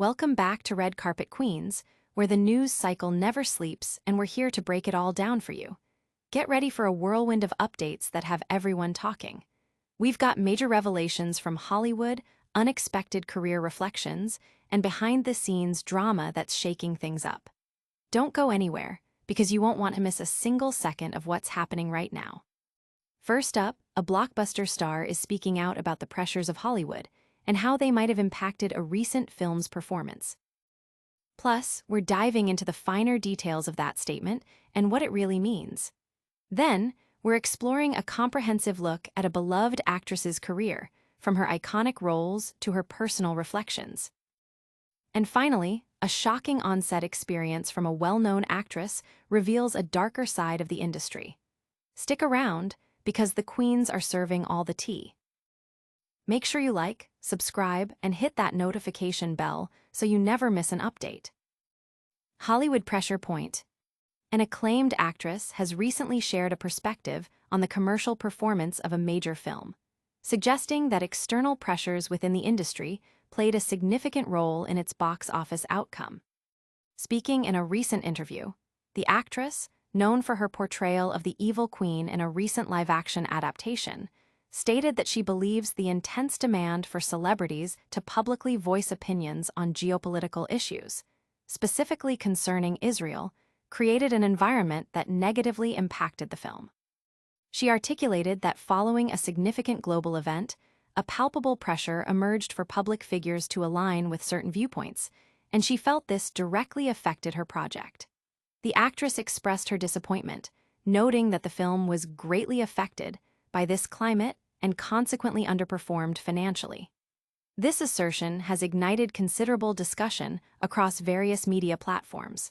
Welcome back to Red Carpet Queens, where the news cycle never sleeps and we're here to break it all down for you. Get ready for a whirlwind of updates that have everyone talking. We've got major revelations from Hollywood, unexpected career reflections, and behind-the-scenes drama that's shaking things up. Don't go anywhere, because you won't want to miss a single second of what's happening right now. First up, a blockbuster star is speaking out about the pressures of Hollywood and how they might have impacted a recent film's performance. Plus, we're diving into the finer details of that statement and what it really means. Then, we're exploring a comprehensive look at a beloved actress's career, from her iconic roles to her personal reflections. And finally, a shocking on-set experience from a well-known actress reveals a darker side of the industry. Stick around, because the queens are serving all the tea. Make sure you like, subscribe, and hit that notification bell so you never miss an update. Hollywood Pressure Point. An acclaimed actress has recently shared a perspective on the commercial performance of a major film, suggesting that external pressures within the industry played a significant role in its box office outcome. Speaking in a recent interview, the actress, known for her portrayal of the evil queen in a recent live-action adaptation, stated that she believes the intense demand for celebrities to publicly voice opinions on geopolitical issues, specifically concerning Israel, created an environment that negatively impacted the film. She articulated that following a significant global event, a palpable pressure emerged for public figures to align with certain viewpoints, and she felt this directly affected her project. The actress expressed her disappointment, noting that the film was greatly affected by this climate and consequently underperformed financially. This assertion has ignited considerable discussion across various media platforms.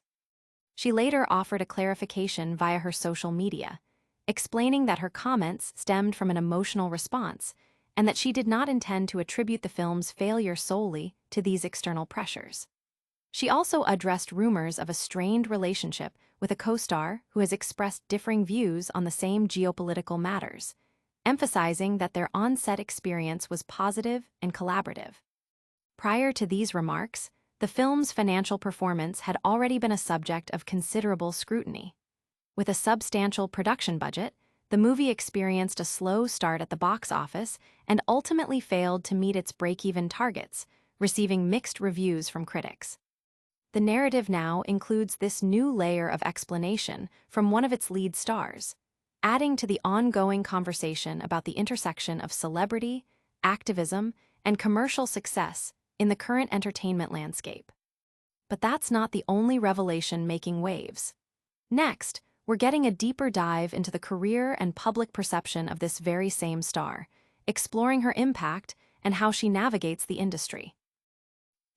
She later offered a clarification via her social media, explaining that her comments stemmed from an emotional response and that she did not intend to attribute the film's failure solely to these external pressures. She also addressed rumors of a strained relationship with a co-star who has expressed differing views on the same geopolitical matters, emphasizing that their on-set experience was positive and collaborative. Prior to these remarks, the film's financial performance had already been a subject of considerable scrutiny. With a substantial production budget, the movie experienced a slow start at the box office and ultimately failed to meet its break-even targets, receiving mixed reviews from critics. The narrative now includes this new layer of explanation from one of its lead stars, adding to the ongoing conversation about the intersection of celebrity, activism, and commercial success in the current entertainment landscape. But that's not the only revelation making waves. Next, we're getting a deeper dive into the career and public perception of this very same star, exploring her impact and how she navigates the industry.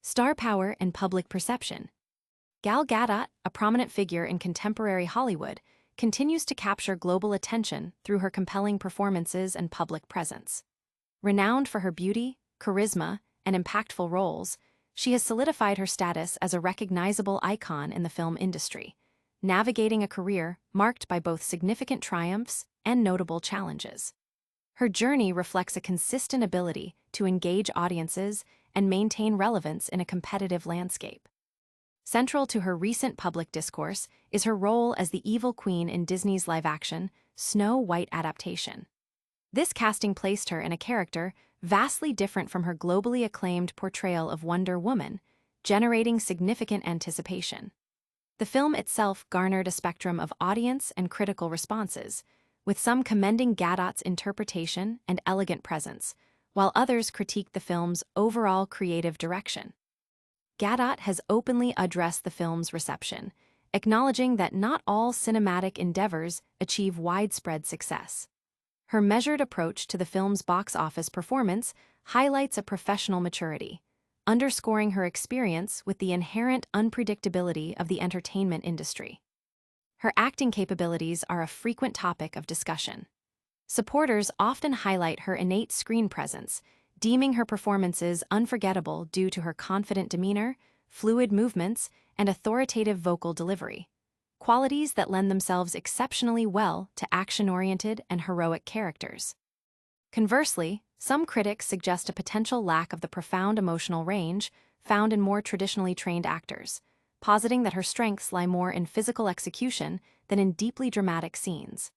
Star power and public perception. Gal Gadot, a prominent figure in contemporary Hollywood, continues to capture global attention through her compelling performances and public presence. Renowned for her beauty, charisma, and impactful roles, she has solidified her status as a recognizable icon in the film industry, navigating a career marked by both significant triumphs and notable challenges. Her journey reflects a consistent ability to engage audiences and maintain relevance in a competitive landscape. Central to her recent public discourse is her role as the evil queen in Disney's live-action Snow White adaptation. This casting placed her in a character vastly different from her globally acclaimed portrayal of Wonder Woman, generating significant anticipation. The film itself garnered a spectrum of audience and critical responses, with some commending Gadot's interpretation and elegant presence, while others critiqued the film's overall creative direction. Gadot has openly addressed the film's reception, acknowledging that not all cinematic endeavors achieve widespread success. Her measured approach to the film's box office performance highlights a professional maturity, underscoring her experience with the inherent unpredictability of the entertainment industry. Her acting capabilities are a frequent topic of discussion. Supporters often highlight her innate screen presence, deeming her performances unforgettable due to her confident demeanor, fluid movements, and authoritative vocal delivery, qualities that lend themselves exceptionally well to action-oriented and heroic characters. Conversely, some critics suggest a potential lack of the profound emotional range found in more traditionally trained actors, positing that her strengths lie more in physical execution than in deeply dramatic scenes.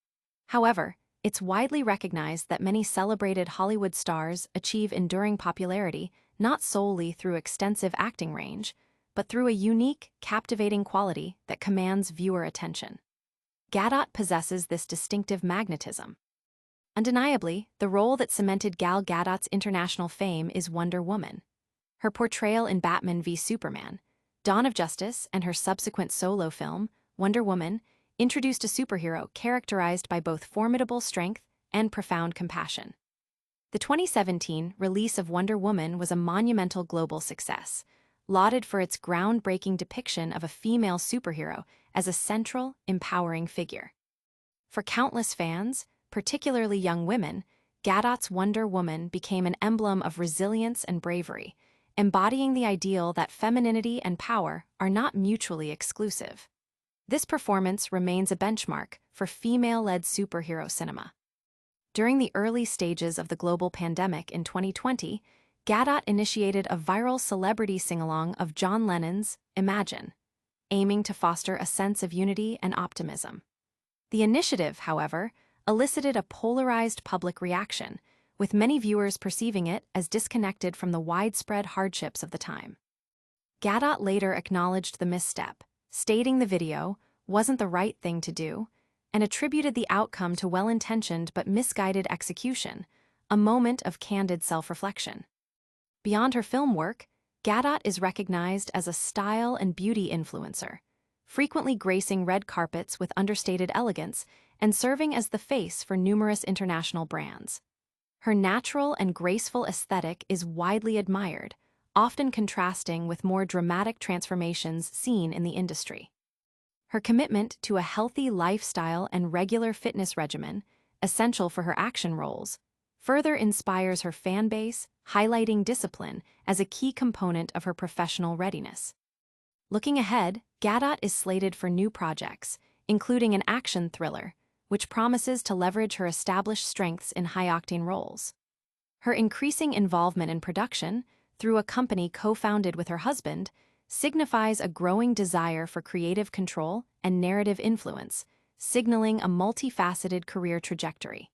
However, it's widely recognized that many celebrated Hollywood stars achieve enduring popularity not solely through extensive acting range, but through a unique, captivating quality that commands viewer attention. Gadot possesses this distinctive magnetism. Undeniably, the role that cemented Gal Gadot's international fame is Wonder Woman. Her portrayal in Batman v Superman, Dawn of Justice, and her subsequent solo film, Wonder Woman, introduced a superhero characterized by both formidable strength and profound compassion. The 2017 release of Wonder Woman was a monumental global success, lauded for its groundbreaking depiction of a female superhero as a central, empowering figure. For countless fans, particularly young women, Gadot's Wonder Woman became an emblem of resilience and bravery, embodying the ideal that femininity and power are not mutually exclusive. This performance remains a benchmark for female-led superhero cinema. During the early stages of the global pandemic in 2020, Gadot initiated a viral celebrity sing-along of John Lennon's Imagine, aiming to foster a sense of unity and optimism. The initiative, however, elicited a polarized public reaction, with many viewers perceiving it as disconnected from the widespread hardships of the time. Gadot later acknowledged the misstep, stating the video wasn't the right thing to do, and attributed the outcome to well-intentioned but misguided execution, a moment of candid self-reflection. Beyond her film work, Gadot is recognized as a style and beauty influencer, frequently gracing red carpets with understated elegance and serving as the face for numerous international brands. Her natural and graceful aesthetic is widely admired, often contrasting with more dramatic transformations seen in the industry. Her commitment to a healthy lifestyle and regular fitness regimen, essential for her action roles, further inspires her fan base, highlighting discipline as a key component of her professional readiness. Looking ahead, Gadot is slated for new projects, including an action thriller, which promises to leverage her established strengths in high-octane roles. Her increasing involvement in production, through a company co-founded with her husband, signifies a growing desire for creative control and narrative influence, signaling a multifaceted career trajectory.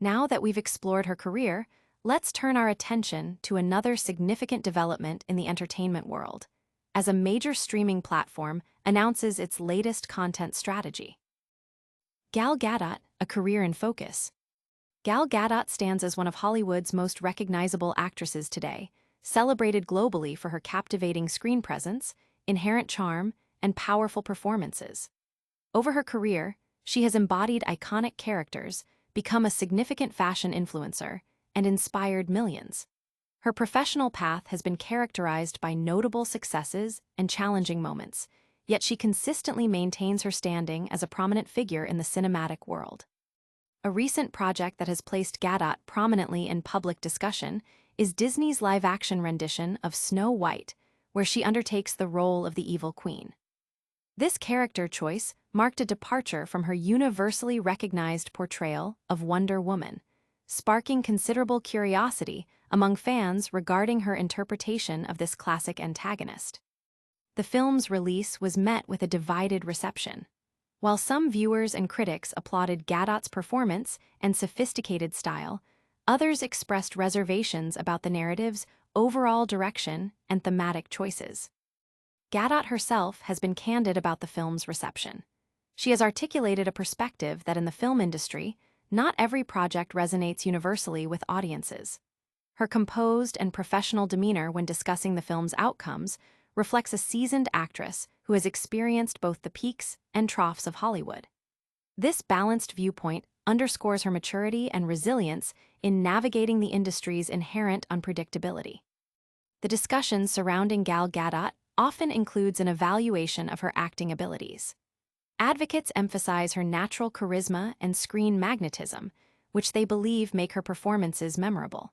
Now that we've explored her career, let's turn our attention to another significant development in the entertainment world, as a major streaming platform announces its latest content strategy. Gal Gadot, a career in focus. Gal Gadot stands as one of Hollywood's most recognizable actresses today, celebrated globally for her captivating screen presence, inherent charm, and powerful performances. Over her career, she has embodied iconic characters, become a significant fashion influencer, and inspired millions. Her professional path has been characterized by notable successes and challenging moments, yet she consistently maintains her standing as a prominent figure in the cinematic world. A recent project that has placed Gadot prominently in public discussion is Disney's live-action rendition of Snow White, where she undertakes the role of the evil queen. This character choice marked a departure from her universally recognized portrayal of Wonder Woman, sparking considerable curiosity among fans regarding her interpretation of this classic antagonist. The film's release was met with a divided reception. While some viewers and critics applauded Gadot's performance and sophisticated style, others expressed reservations about the narrative's overall direction and thematic choices. Gadot herself has been candid about the film's reception. She has articulated a perspective that in the film industry, not every project resonates universally with audiences. Her composed and professional demeanor when discussing the film's outcomes reflects a seasoned actress who has experienced both the peaks and troughs of Hollywood. This balanced viewpoint underscores her maturity and resilience in navigating the industry's inherent unpredictability. The discussion surrounding Gal Gadot often includes an evaluation of her acting abilities. Advocates emphasize her natural charisma and screen magnetism, which they believe make her performances memorable.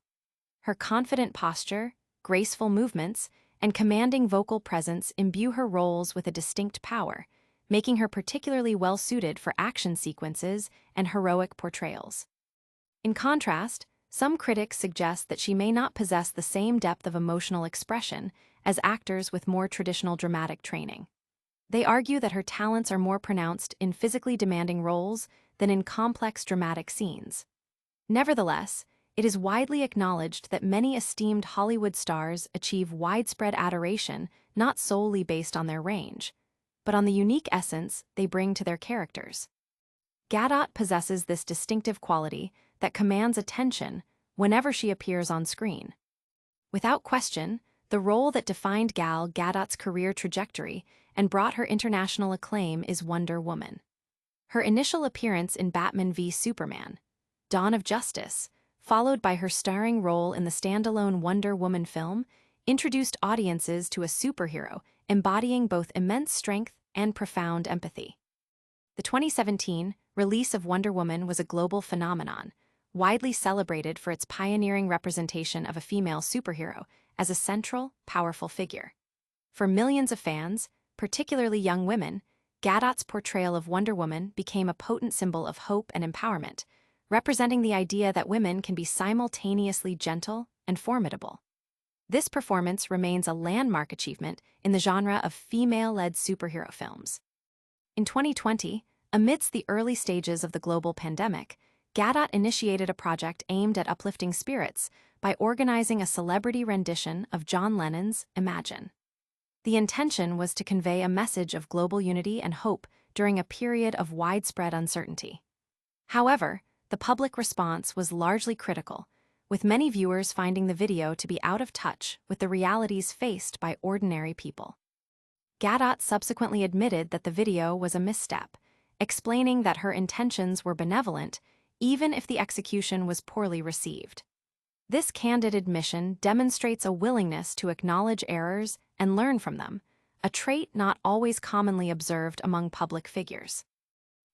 Her confident posture, graceful movements, and commanding vocal presence imbue her roles with a distinct power, making her particularly well-suited for action sequences and heroic portrayals. In contrast, some critics suggest that she may not possess the same depth of emotional expression as actors with more traditional dramatic training. They argue that her talents are more pronounced in physically demanding roles than in complex dramatic scenes. Nevertheless, it is widely acknowledged that many esteemed Hollywood stars achieve widespread adoration not solely based on their range, but on the unique essence they bring to their characters. Gadot possesses this distinctive quality that commands attention whenever she appears on screen. Without question, the role that defined Gal Gadot's career trajectory and brought her international acclaim is Wonder Woman. Her initial appearance in Batman v Superman, Dawn of Justice, followed by her starring role in the standalone Wonder Woman film, introduced audiences to a superhero embodying both immense strength and profound empathy. The 2017 release of Wonder Woman was a global phenomenon, widely celebrated for its pioneering representation of a female superhero as a central, powerful figure. For millions of fans, particularly young women, Gadot's portrayal of Wonder Woman became a potent symbol of hope and empowerment, representing the idea that women can be simultaneously gentle and formidable. This performance remains a landmark achievement in the genre of female-led superhero films. In 2020, amidst the early stages of the global pandemic, Gadot initiated a project aimed at uplifting spirits by organizing a celebrity rendition of John Lennon's Imagine. The intention was to convey a message of global unity and hope during a period of widespread uncertainty. However, the public response was largely critical, with many viewers finding the video to be out of touch with the realities faced by ordinary people. Gadot subsequently admitted that the video was a misstep, explaining that her intentions were benevolent even if the execution was poorly received. This candid admission demonstrates a willingness to acknowledge errors and learn from them, a trait not always commonly observed among public figures.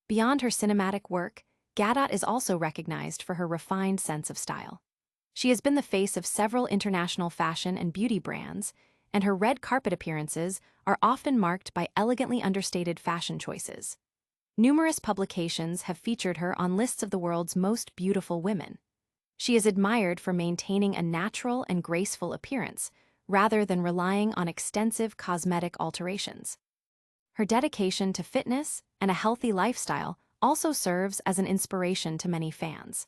Beyond her cinematic work, Gadot is also recognized for her refined sense of style. She has been the face of several international fashion and beauty brands, and her red carpet appearances are often marked by elegantly understated fashion choices. Numerous publications have featured her on lists of the world's most beautiful women. She is admired for maintaining a natural and graceful appearance, rather than relying on extensive cosmetic alterations. Her dedication to fitness and a healthy lifestyle also serves as an inspiration to many fans.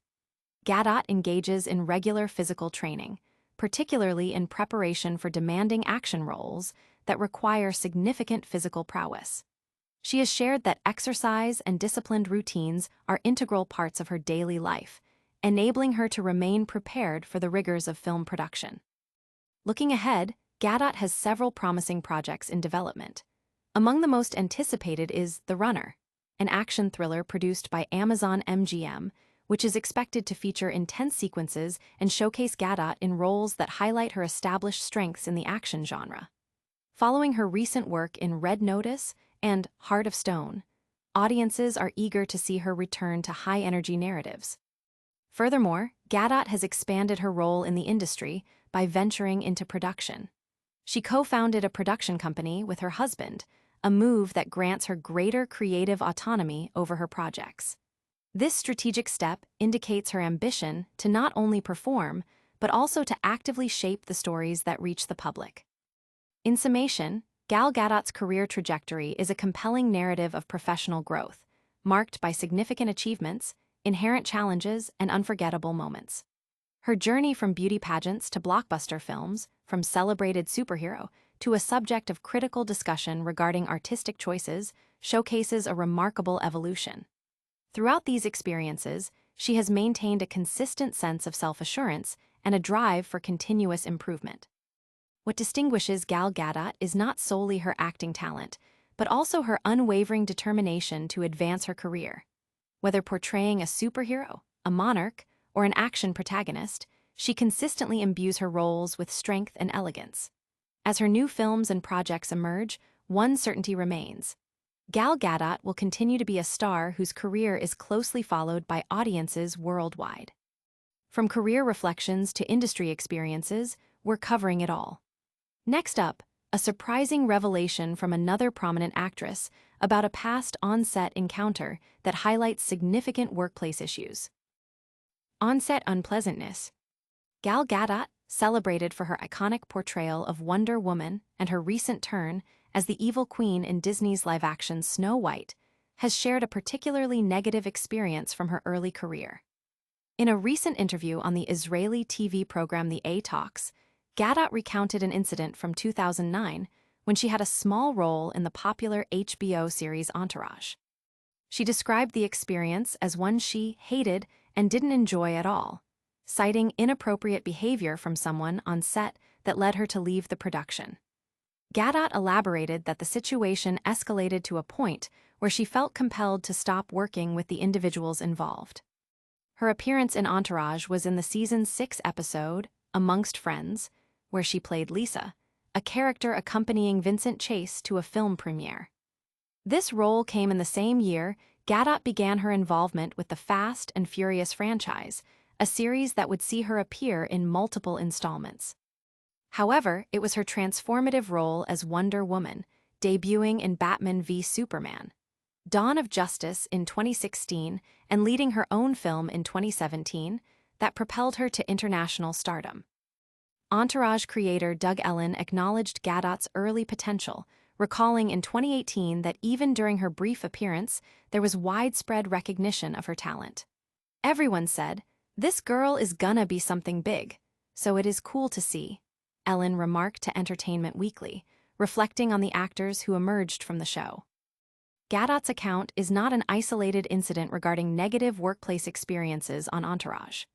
Gadot engages in regular physical training, particularly in preparation for demanding action roles that require significant physical prowess. She has shared that exercise and disciplined routines are integral parts of her daily life, enabling her to remain prepared for the rigors of film production. Looking ahead, Gadot has several promising projects in development. Among the most anticipated is The Runner, an action thriller produced by Amazon MGM, which is expected to feature intense sequences and showcase Gadot in roles that highlight her established strengths in the action genre. Following her recent work in Red Notice and Heart of Stone, audiences are eager to see her return to high-energy narratives. Furthermore, Gadot has expanded her role in the industry by venturing into production. She co-founded a production company with her husband, a move that grants her greater creative autonomy over her projects. This strategic step indicates her ambition to not only perform, but also to actively shape the stories that reach the public. In summation, Gal Gadot's career trajectory is a compelling narrative of professional growth, marked by significant achievements, inherent challenges, and unforgettable moments. Her journey from beauty pageants to blockbuster films, from celebrated superhero to a subject of critical discussion regarding artistic choices, showcases a remarkable evolution. Throughout these experiences, she has maintained a consistent sense of self-assurance and a drive for continuous improvement. What distinguishes Gal Gadot is not solely her acting talent, but also her unwavering determination to advance her career. Whether portraying a superhero, a monarch, or an action protagonist, she consistently imbues her roles with strength and elegance. As her new films and projects emerge, one certainty remains. Gal Gadot will continue to be a star whose career is closely followed by audiences worldwide. From career reflections to industry experiences, we're covering it all. Next up, a surprising revelation from another prominent actress about a past on-set encounter that highlights significant workplace issues. On-set unpleasantness. Gal Gadot celebrated for her iconic portrayal of Wonder Woman and her recent turn as the evil queen in Disney's live-action Snow White, has shared a particularly negative experience from her early career. In a recent interview on the Israeli TV program The A Talks, Gadot recounted an incident from 2009 when she had a small role in the popular HBO series Entourage. She described the experience as one she hated and didn't enjoy at all, citing inappropriate behavior from someone on set that led her to leave the production. Gadot elaborated that the situation escalated to a point where she felt compelled to stop working with the individuals involved. Her appearance in Entourage was in the season 6 episode, Amongst Friends, where she played Lisa, a character accompanying Vincent Chase to a film premiere. This role came in the same year Gadot began her involvement with the Fast and Furious franchise, a series that would see her appear in multiple installments. However, it was her transformative role as Wonder Woman, debuting in Batman v Superman, Dawn of Justice in 2016, and leading her own film in 2017, that propelled her to international stardom. Entourage creator Doug Ellin acknowledged Gadot's early potential, recalling in 2018 that even during her brief appearance, there was widespread recognition of her talent. Everyone said, "This girl is gonna be something big, so it is cool to see," Ellin remarked to Entertainment Weekly, reflecting on the actors who emerged from the show. Gadot's account is not an isolated incident regarding negative workplace experiences on Entourage.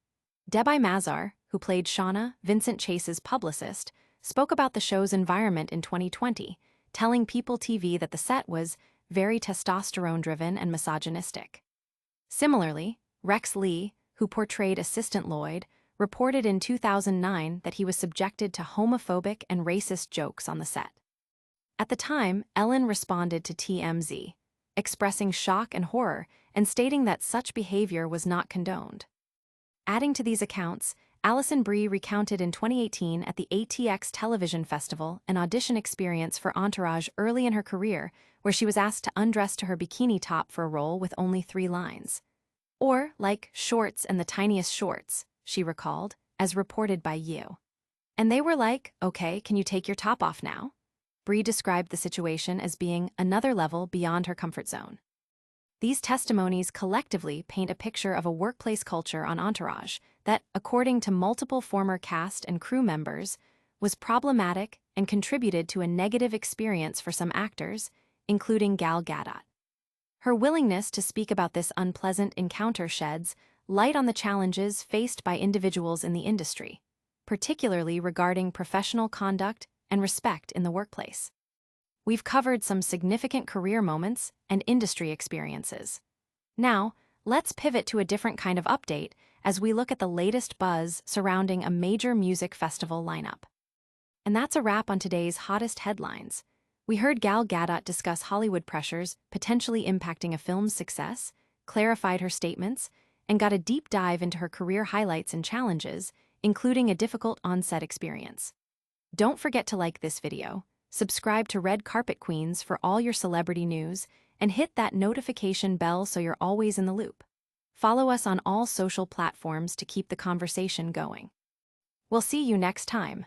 Debi Mazar, who played Shauna, Vincent Chase's publicist, spoke about the show's environment in 2020, telling People TV that the set was very testosterone-driven and misogynistic. Similarly, Rex Lee, who portrayed Assistant Lloyd, reported in 2009 that he was subjected to homophobic and racist jokes on the set. At the time, Ellin responded to TMZ, expressing shock and horror and stating that such behavior was not condoned. Adding to these accounts, Alison Brie recounted in 2018 at the ATX Television Festival an audition experience for Entourage early in her career where she was asked to undress to her bikini top for a role with only 3 lines. Or, like Shorts and the Tiniest Shorts, she recalled, as reported by You. And they were like, "Okay, can you take your top off now?" Brie described the situation as being another level beyond her comfort zone. These testimonies collectively paint a picture of a workplace culture on Entourage that, according to multiple former cast and crew members, was problematic and contributed to a negative experience for some actors, including Gal Gadot. Her willingness to speak about this unpleasant encounter sheds light on the challenges faced by individuals in the industry, particularly regarding professional conduct and respect in the workplace. We've covered some significant career moments and industry experiences. Now, let's pivot to a different kind of update as we look at the latest buzz surrounding a major music festival lineup. And that's a wrap on today's hottest headlines. We heard Gal Gadot discuss Hollywood pressures potentially impacting a film's success, clarified her statements, and got a deep dive into her career highlights and challenges, including a difficult on-set experience. Don't forget to like this video, subscribe to Red Carpet Queens for all your celebrity news, and hit that notification bell so you're always in the loop. Follow us on all social platforms to keep the conversation going. We'll see you next time.